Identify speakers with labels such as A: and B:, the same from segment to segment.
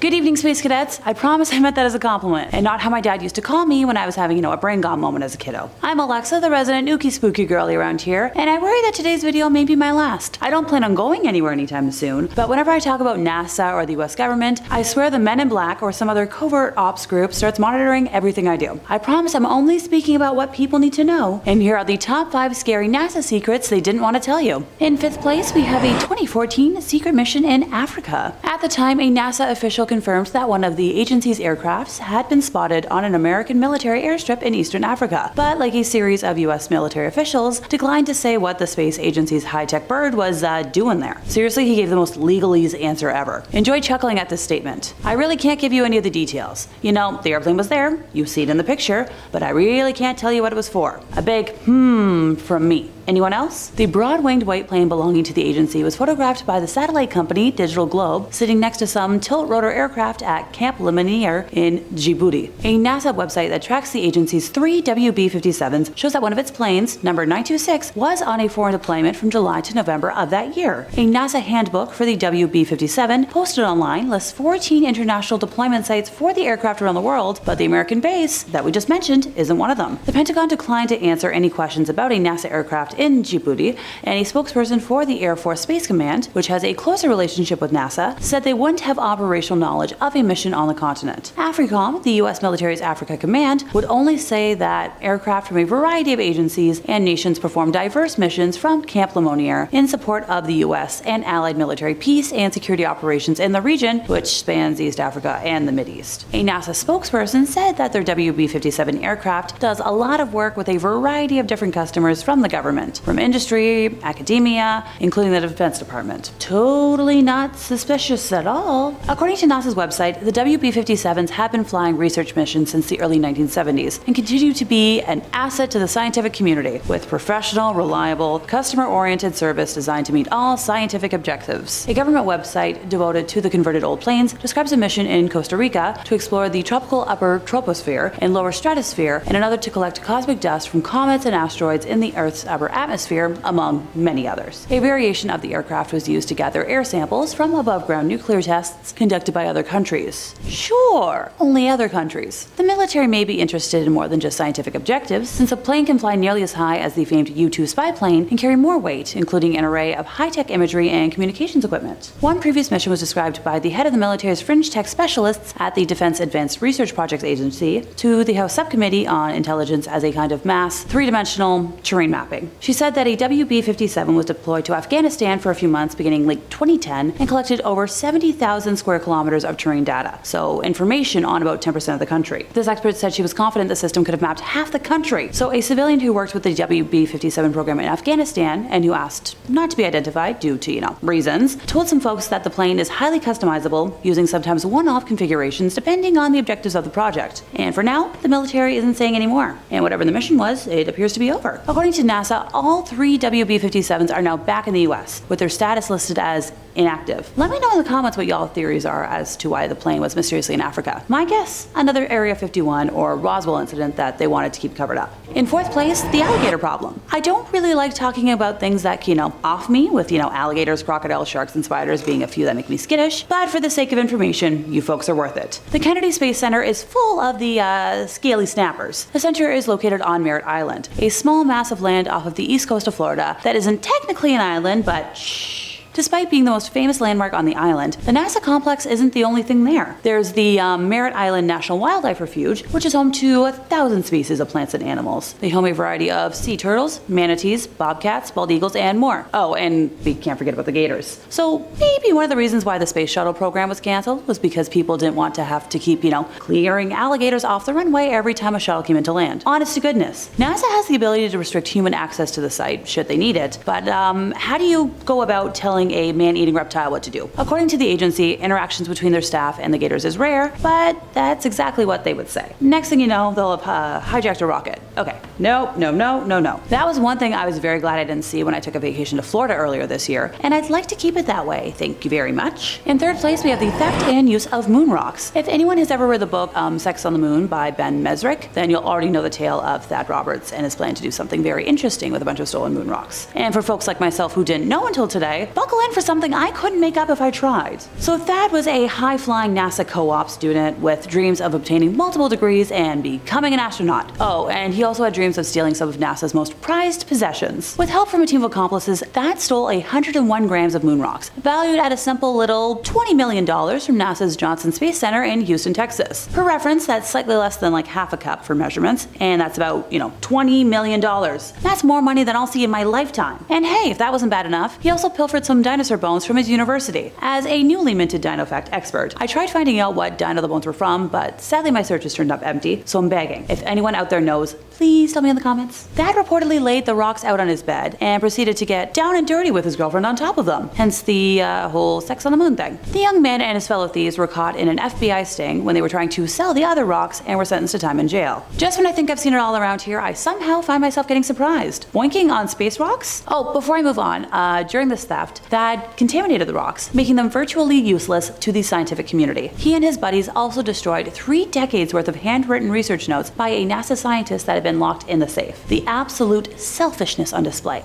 A: Good evening, Space Cadets. I promise I meant that as a compliment, and not how my dad used to call me when I was having, a brain gone moment as a kiddo. I'm Alexa, the resident nookie spooky girly around here, and I worry that today's video may be my last. I don't plan on going anywhere anytime soon, but whenever I talk about NASA or the US government, I swear the Men in Black or some other covert ops group starts monitoring everything I do. I promise I'm only speaking about what people need to know, and here are the top 5 scary NASA secrets they didn't want to tell you. In 5th place, we have a 2014 secret mission in Africa. At the time, a NASA official confirmed that one of the agency's aircrafts had been spotted on an American military airstrip in eastern Africa, but like a series of US military officials, declined to say what the space agency's high-tech bird was doing there. Seriously, he gave the most legalese answer ever. Enjoy chuckling at this statement. I really can't give you any of the details. The airplane was there, you see it in the picture, but I really can't tell you what it was for. A big from me. Anyone else? The broad-winged white plane belonging to the agency was photographed by the satellite company Digital Globe sitting next to some tilt-rotor aircraft at Camp Lemonnier in Djibouti. A NASA website that tracks the agency's 3 WB-57s shows that one of its planes, number 926, was on a foreign deployment from July to November of that year. A NASA handbook for the WB-57 posted online lists 14 international deployment sites for the aircraft around the world, but the American base that we just mentioned isn't one of them. The Pentagon declined to answer any questions about a NASA aircraft in Djibouti, and a spokesperson for the Air Force Space Command, which has a closer relationship with NASA, said they wouldn't have operational knowledge of a mission on the continent. AFRICOM, the US military's Africa Command, would only say that aircraft from a variety of agencies and nations perform diverse missions from Camp Lemonnier in support of the US and allied military peace and security operations in the region, which spans East Africa and the Mideast. A NASA spokesperson said that their WB-57 aircraft does a lot of work with a variety of different customers from the government, from industry, academia, including the Defense Department. Totally not suspicious at all. According to NASA's website, the WB-57s have been flying research missions since the early 1970s and continue to be an asset to the scientific community, with professional, reliable, customer-oriented service designed to meet all scientific objectives. A government website devoted to the converted old planes describes a mission in Costa Rica to explore the tropical upper troposphere and lower stratosphere, and another to collect cosmic dust from comets and asteroids in the Earth's upper atmosphere, among many others. A variation of the aircraft was used to gather air samples from above-ground nuclear tests conducted by other countries. Sure, only other countries. The military may be interested in more than just scientific objectives, since a plane can fly nearly as high as the famed U-2 spy plane and carry more weight, including an array of high-tech imagery and communications equipment. One previous mission was described by the head of the military's fringe tech specialists at the Defense Advanced Research Projects Agency to the House Subcommittee on Intelligence as a kind of mass, three-dimensional terrain mapping. She said that a WB-57 was deployed to Afghanistan for a few months beginning late 2010 and collected over 70,000 square kilometers of terrain data, so information on about 10% of the country. This expert said she was confident the system could have mapped half the country. So a civilian who worked with the WB-57 program in Afghanistan and who asked not to be identified due to, reasons, told some folks that the plane is highly customizable, using sometimes one-off configurations depending on the objectives of the project. And for now, the military isn't saying any more. And whatever the mission was, it appears to be over. According to NASA, all 3 WB-57s are now back in the US, with their status listed as inactive. Let me know in the comments what y'all theories are as to why the plane was mysteriously in Africa. My guess, another Area 51 or Roswell incident that they wanted to keep covered up. In 4th place, the alligator problem. I don't really like talking about things that, off me, with, alligators, crocodiles, sharks, and spiders being a few that make me skittish, but for the sake of information, you folks are worth it. The Kennedy Space Center is full of the scaly snappers. The center is located on Merritt Island, a small mass of land off of the east coast of Florida that isn't technically an island, but shh. Despite being the most famous landmark on the island, the NASA complex isn't the only thing there. There's the Merritt Island National Wildlife Refuge, which is home to 1,000 species of plants and animals. They home a variety of sea turtles, manatees, bobcats, bald eagles, and more. Oh, and we can't forget about the gators. So maybe one of the reasons why the space shuttle program was canceled was because people didn't want to have to keep, clearing alligators off the runway every time a shuttle came into land. Honest to goodness. NASA has the ability to restrict human access to the site, should they need it, but how do you go about telling a man-eating reptile what to do? According to the agency, interactions between their staff and the gators is rare, but that's exactly what they would say. Next thing you know, they'll have hijacked a rocket. Okay, no. That was one thing I was very glad I didn't see when I took a vacation to Florida earlier this year, and I'd like to keep it that way. Thank you very much. In third place, we have the theft and use of moon rocks. If anyone has ever read the book Sex on the Moon by Ben Mesrick, then you'll already know the tale of Thad Roberts and his plan to do something very interesting with a bunch of stolen moon rocks. And for folks like myself who didn't know until today, buckle in for something I couldn't make up if I tried. So Thad was a high-flying NASA co-op student with dreams of obtaining multiple degrees and becoming an astronaut. Oh, and he also had dreams of stealing some of NASA's most prized possessions. With help from a team of accomplices, Thad stole 101 grams of moon rocks, valued at a simple little $20 million from NASA's Johnson Space Center in Houston, Texas. For reference, that's slightly less than like half a cup for measurements, and that's about, $20 million. That's more money than I'll see in my lifetime. And hey, if that wasn't bad enough, he also pilfered some dinosaur bones from his university. As a newly minted dino fact expert, I tried finding out what dino the bones were from, but sadly my searches turned up empty, so I'm begging. If anyone out there knows, please tell me in the comments. Thad reportedly laid the rocks out on his bed and proceeded to get down and dirty with his girlfriend on top of them, hence the whole sex on the moon thing. The young man and his fellow thieves were caught in an FBI sting when they were trying to sell the other rocks and were sentenced to time in jail. Just when I think I've seen it all around here, I somehow find myself getting surprised. Boinking on space rocks? Oh, before I move on, during this theft, Thad contaminated the rocks, making them virtually useless to the scientific community. He and his buddies also destroyed 3 decades worth of handwritten research notes by a NASA scientist that had been locked in the safe. The absolute selfishness on display.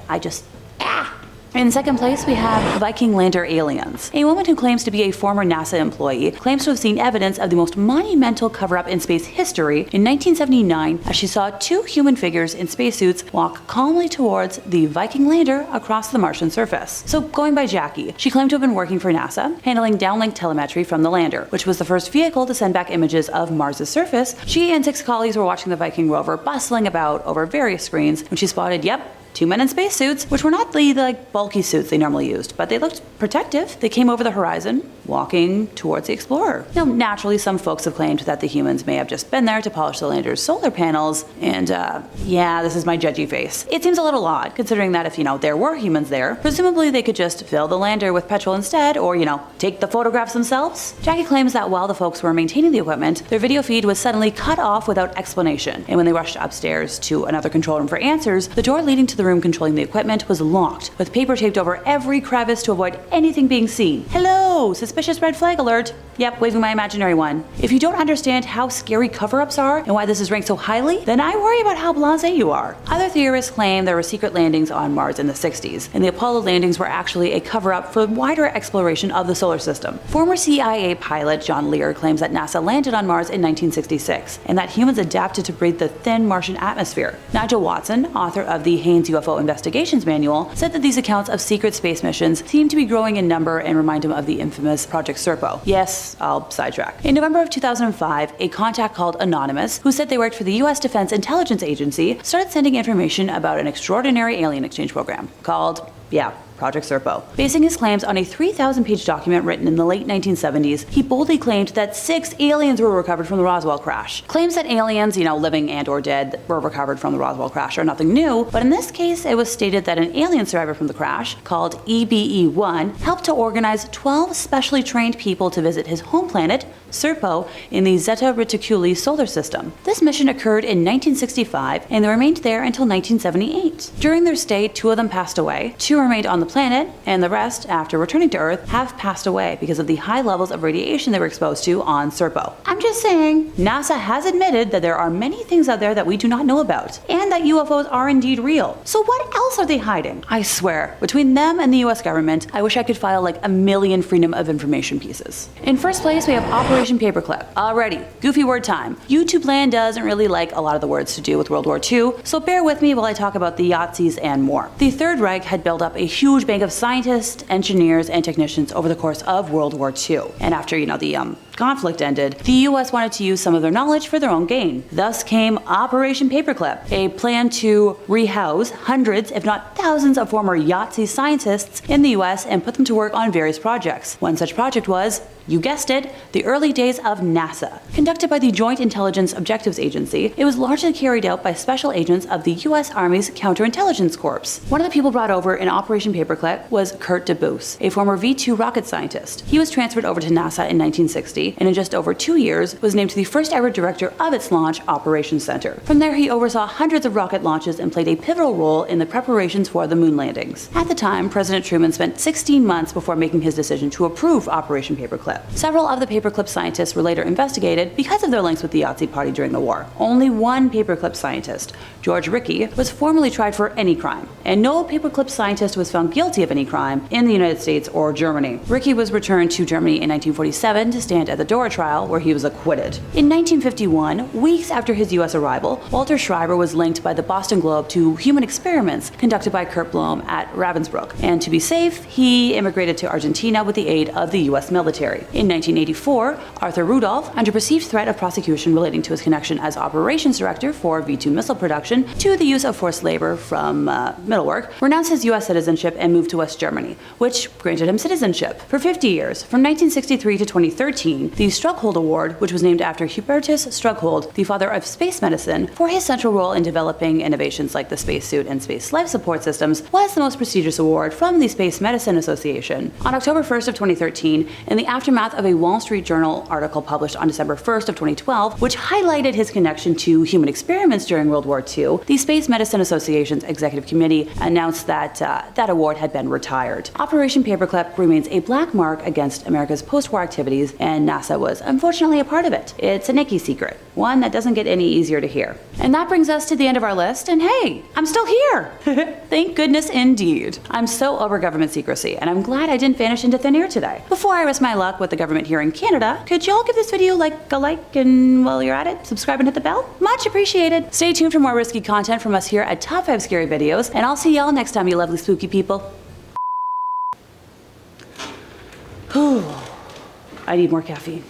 A: In second place, we have Viking lander aliens. A woman who claims to be a former NASA employee claims to have seen evidence of the most monumental cover-up in space history in 1979 as she saw 2 human figures in spacesuits walk calmly towards the Viking lander across the Martian surface. So going by Jackie, she claimed to have been working for NASA, handling downlink telemetry from the lander, which was the first vehicle to send back images of Mars' surface. She and 6 colleagues were watching the Viking rover bustling about over various screens when she spotted, 2 men in spacesuits, which were not the bulky suits they normally used, but they looked protective. They came over the horizon, walking towards the Explorer. Naturally, some folks have claimed that the humans may have just been there to polish the lander's solar panels, and this is my judgy face. It seems a little odd, considering that if, there were humans there, presumably they could just fill the lander with petrol instead, or, take the photographs themselves. Jackie claims that while the folks were maintaining the equipment, their video feed was suddenly cut off without explanation, and when they rushed upstairs to another control room for answers, the door leading to the room controlling the equipment was locked, with paper taped over every crevice to avoid anything being seen. Hello, suspicious red flag alert. Yep, waving my imaginary one. If you don't understand how scary cover-ups are and why this is ranked so highly, then I worry about how blasé you are. Other theorists claim there were secret landings on Mars in the 60s, and the Apollo landings were actually a cover-up for wider exploration of the solar system. Former CIA pilot John Lear claims that NASA landed on Mars in 1966, and that humans adapted to breathe the thin Martian atmosphere. Nigel Watson, author of the Haynes UFO Investigations Manual, said that these accounts of secret space missions seem to be growing in number and remind him of the infamous Project Serpo. Yes, I'll sidetrack. In November of 2005, a contact called Anonymous, who said they worked for the US Defense Intelligence Agency, started sending information about an extraordinary alien exchange program called, Project Serpo. Basing his claims on a 3,000-page document written in the late 1970s, he boldly claimed that 6 aliens were recovered from the Roswell crash. Claims that aliens, living and or dead, were recovered from the Roswell crash are nothing new, but in this case, it was stated that an alien survivor from the crash, called EBE-1, helped to organize 12 specially trained people to visit his home planet, Serpo, in the Zeta Reticuli solar system. This mission occurred in 1965, and they remained there until 1978. During their stay, 2 of them passed away, 2 remained on the planet, and the rest, after returning to Earth, have passed away because of the high levels of radiation they were exposed to on Serpo. I'm just saying, NASA has admitted that there are many things out there that we do not know about, and that UFOs are indeed real. So what else are they hiding? I swear, between them and the US government, I wish I could file like a million Freedom of Information pieces. In first place, we have Operation Paperclip. Alrighty, goofy word time. YouTube land doesn't really like a lot of the words to do with World War II, so bear with me while I talk about the Yahtzees and more. The Third Reich had built up a huge bank of scientists, engineers, and technicians over the course of World War II. And after, the conflict ended, the US wanted to use some of their knowledge for their own gain. Thus came Operation Paperclip, a plan to rehouse hundreds, if not thousands, of former Yahtzee scientists in the US and put them to work on various projects. One such project was, you guessed it, the early days of NASA. Conducted by the Joint Intelligence Objectives Agency, it was largely carried out by special agents of the US Army's Counterintelligence Corps. One of the people brought over in Operation Paperclip was Kurt DeBoos, a former V-2 rocket scientist. He was transferred over to NASA in 1960 University, and in just over 2 years was named the first ever director of its launch operations center. From there, he oversaw hundreds of rocket launches and played a pivotal role in the preparations for the moon landings. At the time, President Truman spent 16 months before making his decision to approve Operation Paperclip. Several of the Paperclip scientists were later investigated because of their links with the Yahtzee party during the war. Only one Paperclip scientist, George Rickey, was formally tried for any crime, and no Paperclip scientist was found guilty of any crime in the United States or Germany. Rickey was returned to Germany in 1947 to stand at the Dora trial, where he was acquitted. In 1951, weeks after his U.S. arrival, Walter Schreiber was linked by the Boston Globe to human experiments conducted by Kurt Blohm at Ravensbrück, and to be safe, he immigrated to Argentina with the aid of the U.S. military. In 1984, Arthur Rudolph, under perceived threat of prosecution relating to his connection as operations director for V-2 missile production to the use of forced labor from middle work, renounced his U.S. citizenship and moved to West Germany, which granted him citizenship. For 50 years, from 1963 to 2013, the Strughold Award, which was named after Hubertus Strughold, the father of space medicine, for his central role in developing innovations like the spacesuit and space life support systems, was the most prestigious award from the Space Medicine Association. On October 1st of 2013, in the aftermath of a Wall Street Journal article published on December 1st of 2012, which highlighted his connection to human experiments during World War II, the Space Medicine Association's executive committee announced that that award had been retired. Operation Paperclip remains a black mark against America's post-war activities, and NASA was unfortunately a part of it. It's a Nikki secret, one that doesn't get any easier to hear. And that brings us to the end of our list, and hey, I'm still here! Thank goodness indeed. I'm so over government secrecy, and I'm glad I didn't vanish into thin air today. Before I risk my luck with the government here in Canada, could y'all give this video a like, and while you're at it, subscribe and hit the bell? Much appreciated. Stay tuned for more risky content from us here at Top 5 Scary Videos, and I'll see y'all next time, you lovely spooky people. I need more caffeine.